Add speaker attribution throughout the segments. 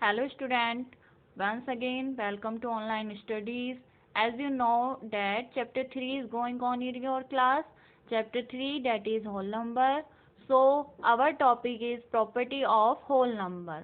Speaker 1: Hello student, once again welcome to online studies. As you know that chapter 3 is going on in your class. Chapter 3 that is whole number. So our topic is property of whole number.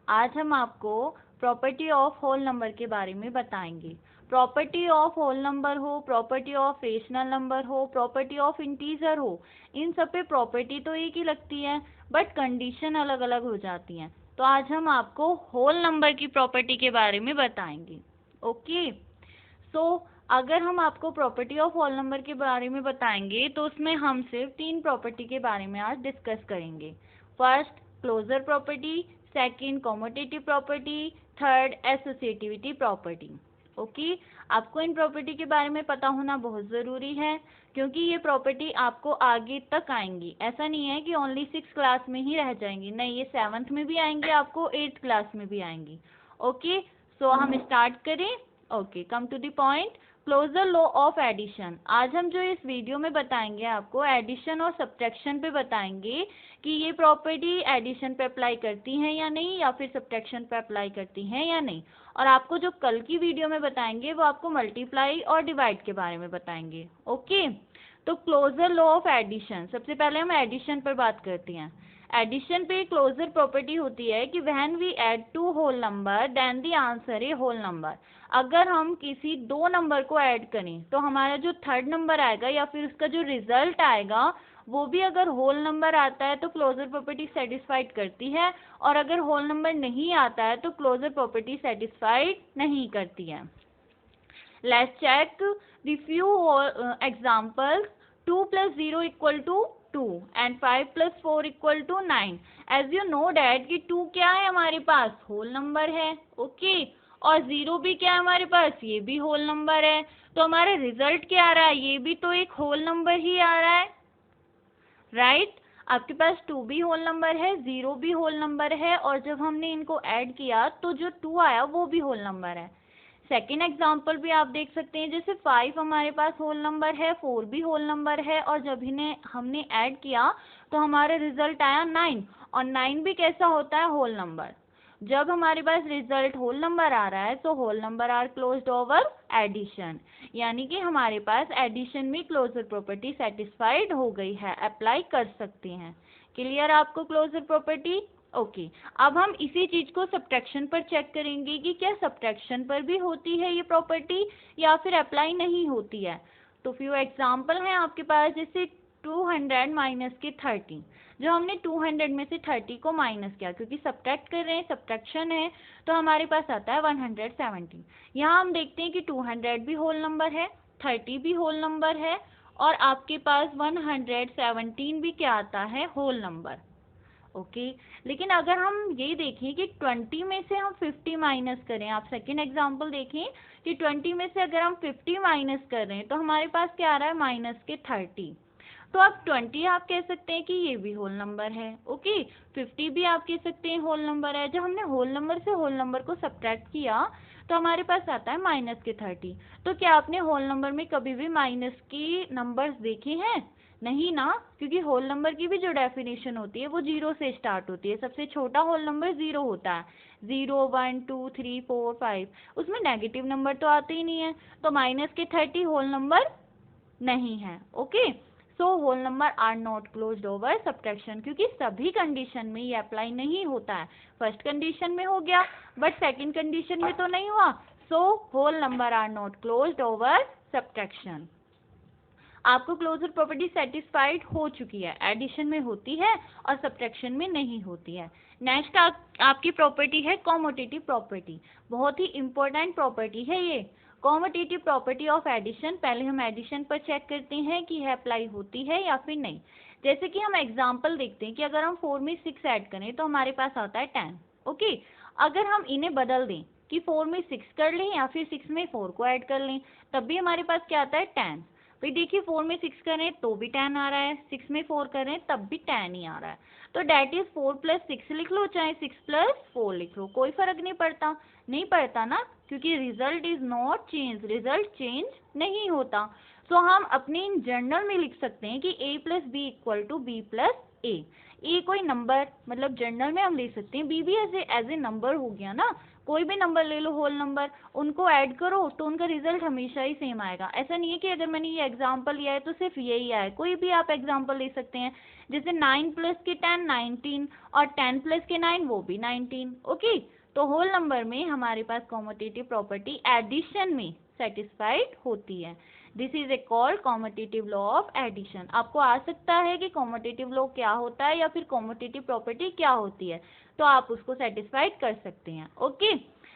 Speaker 1: आज हम आपको property of whole number के बारे में बताएंगे. Property of whole number हो, property of rational number हो, property of integer हो, इन सब पे प्रॉपर्टी तो एक ही लगती है बट कंडीशन अलग अलग हो जाती हैं. तो आज हम आपको होल नंबर की प्रॉपर्टी के बारे में बताएंगे. ओके, सो अगर हम आपको प्रॉपर्टी ऑफ होल नंबर के बारे में बताएंगे तो उसमें हम सिर्फ 3 प्रॉपर्टी के बारे में आज डिस्कस करेंगे. First closure property, second commutative property, third associativity property. Okay, आपको इन प्रॉपर्टी के बारे में पता होना बहुत ज़रूरी है क्योंकि ये प्रॉपर्टी आपको आगे तक आएंगी. ऐसा नहीं है कि ओनली 6 क्लास में ही रह जाएंगी, नहीं, ये 7th में भी आएंगे, आपको 8th क्लास में भी आएंगी. ओके, सो हम स्टार्ट करें. Okay, come to the point. Closure law of addition. आज हम जो इस वीडियो में बताएंगे आपको एडिशन और सब्ट्रैक्शन पे बताएंगे कि ये प्रॉपर्टी एडिशन पे अप्लाई करती हैं या नहीं, या फिर सब्ट्रैक्शन पे अप्लाई करती हैं या नहीं. और आपको जो कल की वीडियो में बताएंगे वो आपको मल्टीप्लाई और डिवाइड के बारे में बताएंगे. ओके, तो क्लोजर लॉ ऑफ एडिशन. सबसे पहले हम एडिशन पर बात करते हैं. एडिशन पे क्लोजर प्रॉपर्टी होती है कि when we add 2 whole number then the answer a whole number. अगर हम किसी 2 नंबर को ऐड करें तो हमारा जो थर्ड नंबर आएगा या फिर उसका जो रिजल्ट आएगा वो भी अगर होल नंबर आता है तो क्लोजर प्रॉपर्टी सेटिस्फाइड करती है, और अगर होल नंबर नहीं आता है तो क्लोजर प्रॉपर्टी सेटिस्फाइड नहीं करती है. Let's check the few examples. 2 + 0 = 2 and 5 + 4 = 9. As you know that कि 2 क्या है हमारे पास, होल नंबर है. ओके, और 0 भी क्या है हमारे पास, ये भी होल नंबर है. तो हमारा रिजल्ट क्या आ रहा है, ये भी तो एक होल नंबर ही आ रहा है, राइट. आपके पास 2 भी होल नंबर है, 0 भी होल नंबर है, और जब हमने इनको ऐड किया तो जो 2 आया वो भी होल नंबर है. सेकेंड एग्जाम्पल भी आप देख सकते हैं, जैसे 5 हमारे पास होल नंबर है, 4 भी होल नंबर है, और जब इन्हें हमने ऐड किया तो हमारा रिजल्ट आया 9, और 9 भी कैसा होता है, होल नंबर. जब हमारे पास रिजल्ट होल नंबर आ रहा है तो whole number are closed over addition, यानी कि हमारे पास एडिशन में क्लोजर प्रॉपर्टी सेटिस्फाइड हो गई है, अप्लाई कर सकते हैं. क्लियर आपको क्लोजर प्रॉपर्टी. ओके, अब हम इसी चीज को सब्ट्रैक्शन पर चेक करेंगे कि क्या सब्ट्रैक्शन पर भी होती है ये प्रॉपर्टी या फिर अप्लाई नहीं होती है. तो फ्यू एग्जाम्पल हैं आपके पास, जैसे 200 माइनस के 30. जो हमने 200 में से 30 को माइनस किया, क्योंकि सब्ट्रैक्ट कर रहे हैं, सब्ट्रैक्शन है, तो हमारे पास आता है 170. यहाँ हम देखते हैं कि 200 भी होल नंबर है, 30 भी होल नंबर है, और आपके पास 117 भी क्या आता है, होल नंबर. ओके, लेकिन अगर हम ये देखें कि 20 में से हम 50 माइनस करें, आप सेकेंड एग्जाम्पल देखें कि 20 में से अगर हम 50 माइनस कर रहे हैं तो हमारे पास क्या आ रहा है, माइनस के 30. तो आप 20 आप कह सकते हैं कि ये भी होल नंबर है. ओके, 50 भी आप कह सकते हैं होल नंबर है. जब हमने होल नंबर से होल नंबर को सब्ट्रैक्ट किया तो हमारे पास आता है माइनस के 30. तो क्या आपने होल नंबर में कभी भी माइनस की नंबर्स देखे हैं, नहीं ना, क्योंकि होल नंबर की भी जो डेफिनेशन होती है वो 0 से स्टार्ट होती है. सबसे छोटा होल नंबर 0 होता है, 0 1 2 3 4 5, उसमें नेगेटिव नंबर तो आते ही नहीं है. तो माइनस के 30 होल नंबर नहीं है. Okay, so whole number are not closed over subtraction, क्योंकि सभी कंडीशन में ये अप्लाई नहीं होता है. फर्स्ट कंडीशन में हो गया बट सेकंड कंडीशन में तो नहीं हुआ. So whole number are not closed over subtraction. आपको क्लोजर प्रॉपर्टी सेटिस्फाइड हो चुकी है, एडिशन में होती है और सब्ट्रैक्शन में नहीं होती है. नेक्स्ट आपकी प्रॉपर्टी है कॉम्यूटेटिव प्रॉपर्टी. बहुत ही इंपॉर्टेंट प्रॉपर्टी है ये कॉम्यूटेटिव प्रॉपर्टी ऑफ एडिशन. पहले हम एडिशन पर चेक करते हैं कि यह अप्लाई होती है या फिर नहीं. जैसे कि हम एग्जांपल देखते हैं कि अगर हम 4 में 6 ऐड करें तो हमारे पास आता है 10. ओके, अगर हम इन्हें बदल दें कि 4 में 6 कर लें या फिर 6 में 4 को ऐड कर लें, तब भी हमारे पास क्या आता है, 10. भाई देखिए, 4 में 6 करें तो भी 10 आ रहा है, 6 में 4 करें तब भी 10 ही आ रहा है. तो डैट इज 4 + 6 लिख लो, चाहे 6 + 4 लिख लो, कोई फर्क नहीं पड़ता. नहीं पड़ता ना, क्योंकि result is not change, result change नहीं होता. सो हम अपने इन जर्नल में लिख सकते हैं कि a + b = b + ए कोई नंबर, मतलब जनरल में हम ले सकते हैं, बी भी एज ए नंबर हो गया ना, कोई भी नंबर ले लो होल नंबर, उनको ऐड करो तो उनका रिजल्ट हमेशा ही सेम आएगा। ऐसा नहीं है कि अगर मैंने ये एग्जांपल लिया है तो सिर्फ यही आए, कोई भी आप एग्जांपल ले सकते हैं। जैसे 9 प्लस के 10 19 और 10 प्लस के 9 वो भी 19। ओके, तो होल नंबर में हमारे पास कॉम्यूटेटिव प्रॉपर्टी एडिशन में सेटिस्फाइड होती है। This is a called commutative law of addition. आपको आ सकता है कि कॉम्यूटेटिव लॉ क्या होता है या फिर कॉम्यूटेटिव प्रॉपर्टी क्या होती है, तो आप उसको सेटिस्फाइड कर सकते हैं। ओके,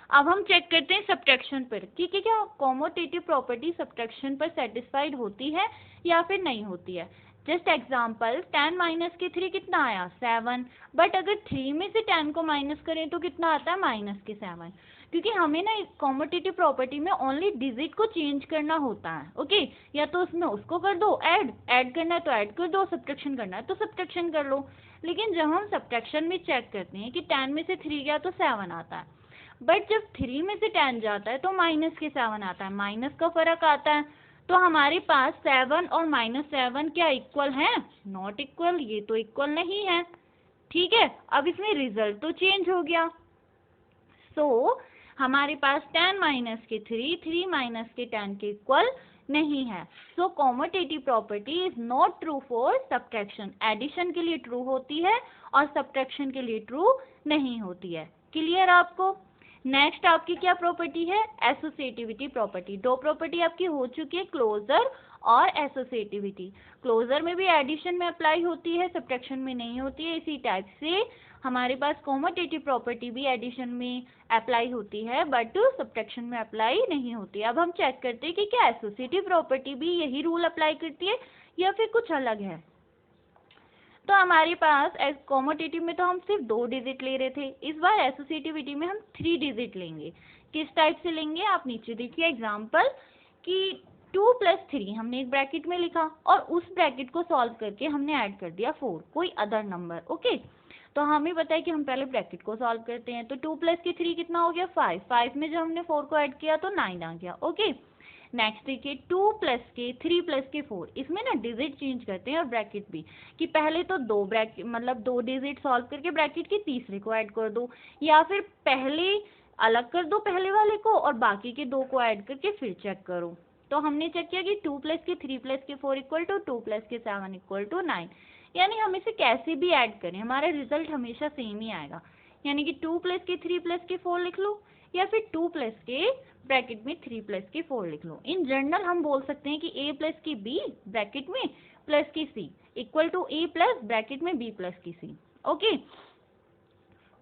Speaker 1: अब हम चेक करते हैं सब्ट्रैक्शन पर कि क्या कॉम्यूटेटिव प्रॉपर्टी सब्ट्रैक्शन पर सेटिस्फाइड होती है या फिर नहीं होती है। जस्ट एग्जाम्पल, 10 माइनस के 3 कितना आया 7, बट अगर 3 में से 10 को माइनस करें तो कितना आता है माइनस के 7, क्योंकि हमें ना कॉम्यूटेटिव प्रॉपर्टी में ओनली डिजिट को चेंज करना होता है। ओके, या तो उसमें उसको कर दो ऐड करना है तो ऐड कर दो, सब्ट्रैक्शन करना है तो सब्ट्रैक्शन कर लो। लेकिन जब हम सब्ट्रैक्शन में चेक करते हैं कि 10 में से 3 गया तो 7 आता है, बट जब 3 में से 10 जाता है तो माइनस के 7 आता है, माइनस का फर्क आता है। तो हमारे पास 7 और -7 क्या इक्वल हैं? नॉट इक्वल, ये तो इक्वल नहीं है। ठीक है, अब इसमें रिजल्ट तो चेंज हो गया। सो हमारे पास 10 माइनस के 3 माइनस के 10 के इक्वल नहीं है। So commutative property is not true for subtraction. Addition के लिए ट्रू होती है और सब्ट्रैक्शन के लिए ट्रू नहीं होती है। क्लियर आपको? नेक्स्ट आपकी क्या प्रॉपर्टी है? Associativity property. दो प्रॉपर्टी आपकी हो चुकी है, क्लोजर और एसोसिएटिविटी। क्लोजर में भी एडिशन में अप्लाई होती है, सब्ट्रैक्शन में नहीं होती है। इसी टाइप से हमारे पास कॉम्यूटेटिव प्रॉपर्टी भी एडिशन में अप्लाई होती है बट सब्ट्रैक्शन में अप्लाई नहीं होती है। अब हम चेक करते हैं कि क्या एसोसिएटिव प्रॉपर्टी भी यही रूल अप्लाई करती है या फिर कुछ अलग है। तो हमारे पास कॉम्यूटेटिव में तो हम सिर्फ 2 डिजिट ले रहे थे, इस बार एसोसिएटिविटी में हम 3 डिजिट लेंगे। किस टाइप से लेंगे आप नीचे देखिए एग्जांपल कि 2 + 3 हमने एक ब्रैकेट में लिखा और उस ब्रैकेट को सॉल्व करके हमने ऐड कर दिया 4, कोई अदर नंबर। ओके, तो हमें पता है कि हम पहले ब्रैकेट को सॉल्व करते हैं। तो 2 + के 3 कितना हो गया 5 में जब हमने 4 को ऐड किया तो 9 आ गया। ओके, नेक्स्ट देखिए 2 + के 3 + के 4, इसमें ना डिजिट चेंज करते हैं और ब्रैकेट भी, कि पहले तो 2 ब्रैकेट मतलब 2 डिजिट सॉल्व करके ब्रैकेट के तीसरे को ऐड कर दो, या फिर पहले अलग कर दो पहले वाले को और बाकी के 2 को ऐड करके फिर चेक करो। तो हमने चेक किया कि 2 + के 3 + के 4 = 2 + के 7 = 9, यानी हम इसे कैसे भी ऐड करें हमारा रिजल्ट हमेशा सेम ही आएगा। यानी कि 2 + के 3 + के 4 लिख लो या फिर 2 + के ब्रैकेट में 3 + के 4 लिख लो। इन जनरल हम बोल सकते हैं कि a + की b ब्रैकेट में प्लस की c = a + ब्रैकेट में b + की c। ओके,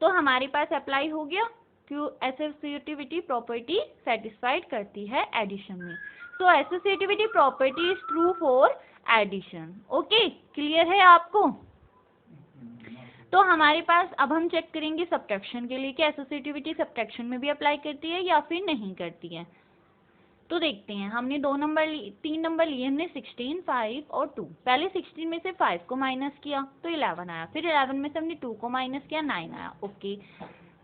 Speaker 1: तो हमारे पास अप्लाई हो गया कि एसोसिएटिविटी प्रॉपर्टी सेटिस्फाइड करती है एडिशन में। तो associativity property is true for addition. Okay, clear है आपको? तो हमारे पास अब हम चेक करेंगे सब्ट्रैक्शन के लिए कि एसोसिएटिविटी सब्ट्रैक्शन में भी अप्लाई करती है या फिर नहीं करती है। तो देखते हैं, हमने 3 नंबर लिए हमने 16, 5 और 2। पहले 16 में से 5 को माइनस किया तो 11 आया, फिर 11 में से हमने 2 को माइनस किया 9 आया। ओके,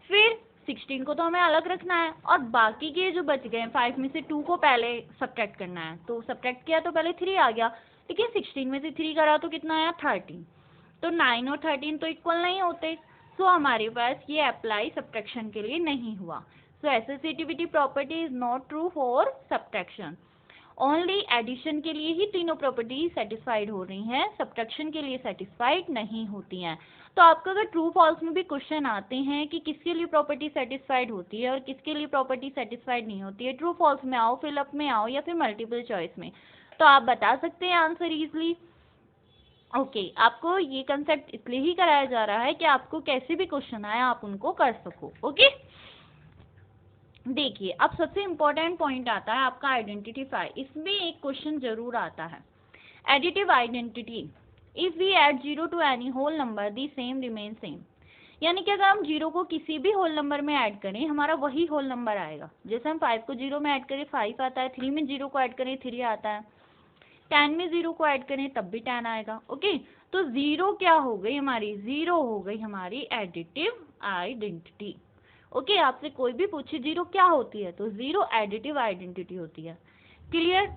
Speaker 1: फिर 16 को तो हमें अलग रखना है और बाकी के जो बच गए 5 में से 2 को पहले सब्ट्रैक्ट करना है। तो सब्ट्रैक्ट किया तो पहले 3 आ गया, लेकिन 16 में से 3 करा तो कितना आया 13। तो 9 और 13 तो इक्वल नहीं होते, सो हमारे पास ये अप्लाई सब्ट्रैक्शन के लिए नहीं हुआ। So associativity property is not true for subtraction. Only addition के लिए ही तीनों प्रॉपर्टी सेटिस्फाइड हो रही हैं, सब्ट्रैक्शन के लिए सेटिस्फाइड नहीं होती हैं। तो आपका अगर ट्रू फॉल्स में भी क्वेश्चन आते हैं कि किसके लिए प्रॉपर्टी सेटिस्फाइड होती है और किसके लिए प्रॉपर्टी सेटिस्फाइड नहीं होती है, ट्रू फॉल्स में आओ, फिलअप में आओ या फिर मल्टीपल चॉइस में, तो आप बता सकते हैं आंसर इजली। ओके, आपको ये कंसेप्ट इसलिए ही कराया जा रहा है कि आपको कैसे भी क्वेश्चन आए आप उनको कर सको। ओके, देखिए अब सबसे इम्पोर्टेंट पॉइंट आता है आपका आइडेंटिफाई। इसमें एक क्वेश्चन जरूर आता है, additive identity. If we add 0 to any whole number the same remain same, यानी कि अगर हम 0 को किसी भी होल नंबर में ऐड करें हमारा वही होल नंबर आएगा। जैसे हम 5 को 0 में ऐड करें 5 आता है, 3 में 0 को ऐड करें 3 आता है, 10 में 0 को ऐड करें तब भी 10 आएगा। ओके, तो 0 क्या हो गई हमारी, 0 हो गई हमारी एडिटिव आइडेंटिटी। ओके, आपसे कोई भी पूछे 0 क्या होती है तो 0 एडिटिव आइडेंटिटी होती है। क्लियर?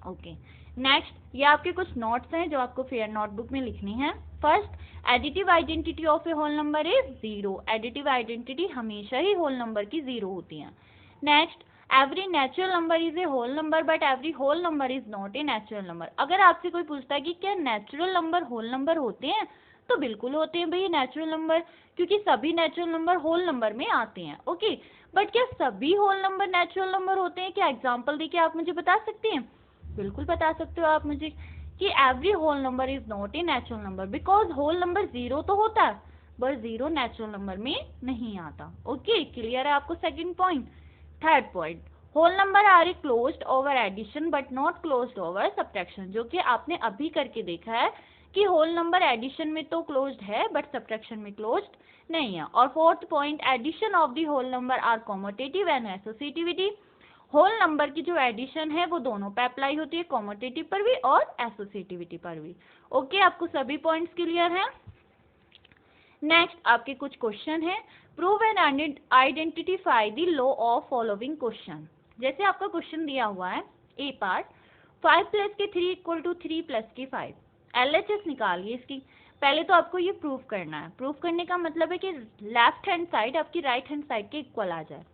Speaker 1: ओके, नेक्स्ट ये आपके कुछ नोट्स हैं जो आपको फेयर नोटबुक में लिखने हैं। First, additive identity of a whole number is 0। Additive identity हमेशा ही होल नंबर की 0 होती है। Next, every natural number is a whole number but every whole number is not a natural number. अगर आपसे कोई पूछता है कि क्या नेचुरल नंबर होल नंबर होते हैं, तो बिल्कुल होते हैं भैया नेचुरल नंबर, क्योंकि सभी नेचुरल नंबर होल नंबर में आते हैं। ओके, बट क्या सभी होल नंबर नेचुरल नंबर होते हैं? क्या एग्जांपल देके आप मुझे बता सकते हैं? बिल्कुल बता सकते हो आप मुझे कि every whole number is not a natural number, because whole number 0 तो होता है बट 0 नेचुरल नंबर में नहीं आता। ओके, क्लियर है आपको second point. Third point, whole number are a closed over addition but not closed over subtraction, जो कि आपने अभी करके देखा है कि होल नंबर एडिशन में तो क्लोज्ड है बट सब्ट्रैक्शन में क्लोज्ड नहीं है। और fourth point, addition of the whole number are commutative and associativity. Whole number की जो एडिशन है वो दोनों पे अप्लाई होती है, कॉमोटेटिव पर भी और एसोसिएटिविटी पर भी। ओके, आपको सभी पॉइंट्स क्लियर हैं? नेक्स्ट आपके कुछ क्वेश्चन है। Prove and identify the law of following question. जैसे आपका क्वेश्चन दिया हुआ है ए पार्ट, 5 + के 3 = 3 + के 5। LHS निकालिए इसकी। पहले तो आपको ये प्रूव करना है। प्रूव करने का मतलब है कि लेफ्ट हैंड साइड आपकी राइट हैंड साइड के इक्वल आ जाए,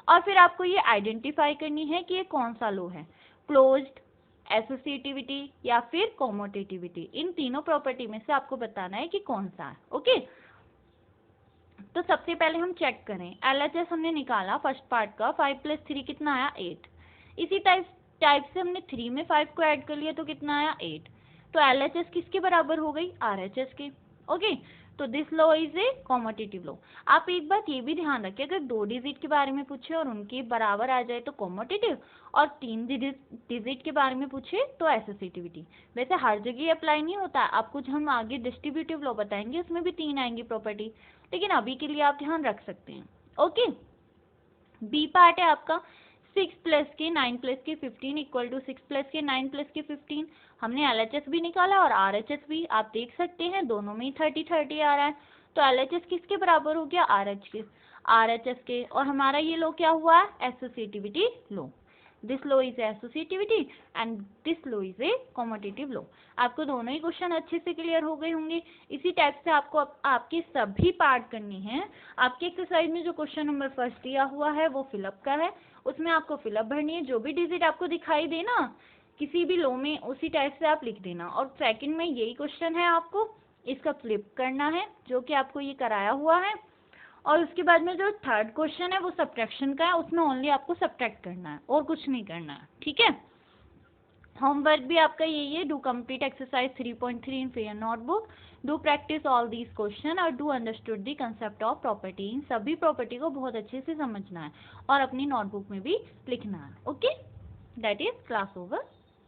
Speaker 1: और फिर आपको ये आइडेंटिफाई करनी है कि ये कौन सा लॉ है, क्लोज्ड, एसोसिएटिविटी या फिर कॉमोटेटिविटी। इन तीनों प्रॉपर्टी में से आपको बताना है कि कौन सा है। ओके, तो सबसे पहले हम चेक करें। LHS हमने निकाला फर्स्ट पार्ट का, 5 + 3 कितना आया 8। इसी टाइप से हमने 3 में 5 को ऐड कर लिया तो कितना आया 8। तो LHS किसके बराबर हो गई? RHS के। ओके, तो this law is a commutative law. आप एक बात ये भी ध्यान रखें, अगर 2 डिजिट के बारे में पूछे और उनके बराबर आ जाए तो कॉमोटेटिव, और 3 डिजिट के बारे में पूछे तो एसोसिएटिविटी। वैसे हर जगह अप्लाई नहीं होता है, आपको जो हम आगे डिस्ट्रीब्यूटिव लॉ बताएंगे उसमें भी 3 आएंगी प्रॉपर्टी, लेकिन अभी के लिए आप ध्यान रख सकते हैं। ओके, बी पार्ट है आपका 6 + के 9 + के 15 = 6 + के 9 + के 15। हमने LHS भी निकाला और RHS भी, आप देख सकते हैं दोनों में ही 30-30 आ रहा है। तो LHS किसके बराबर हो गया? RHS के। और हमारा ये लो क्या हुआ? Associativity law. This law is associativity and this law is a commutative law. आपको दोनों ही क्वेश्चन अच्छे से क्लियर हो गए होंगे। इसी टाइप से आपको आपके सभी पार्ट करनी है। आपके एक्सरसाइज में जो क्वेश्चन नंबर फर्स्ट दिया हुआ है वो फिलअप का है, उसमें आपको फिलअप भरनी है। जो भी डिजिट आपको दिखाई दे ना किसी भी लो में, उसी टाइप से आप लिख देना। और सेकंड में यही क्वेश्चन है, आपको इसका फ्लिप करना है जो कि आपको ये कराया हुआ है। और उसके बाद में जो थर्ड क्वेश्चन है वो सब्ट्रैक्शन का है, उसमें ओनली आपको सब्ट्रैक्ट करना है और कुछ नहीं करना है। ठीक है, होमवर्क भी आपका यही है। Do complete exercise 3.3 in fair notebook, do practice all these question और do understood the concept of property. इन सभी प्रॉपर्टी को बहुत अच्छे से समझना है और अपनी नोटबुक में भी लिखना है। Okay, that is class over.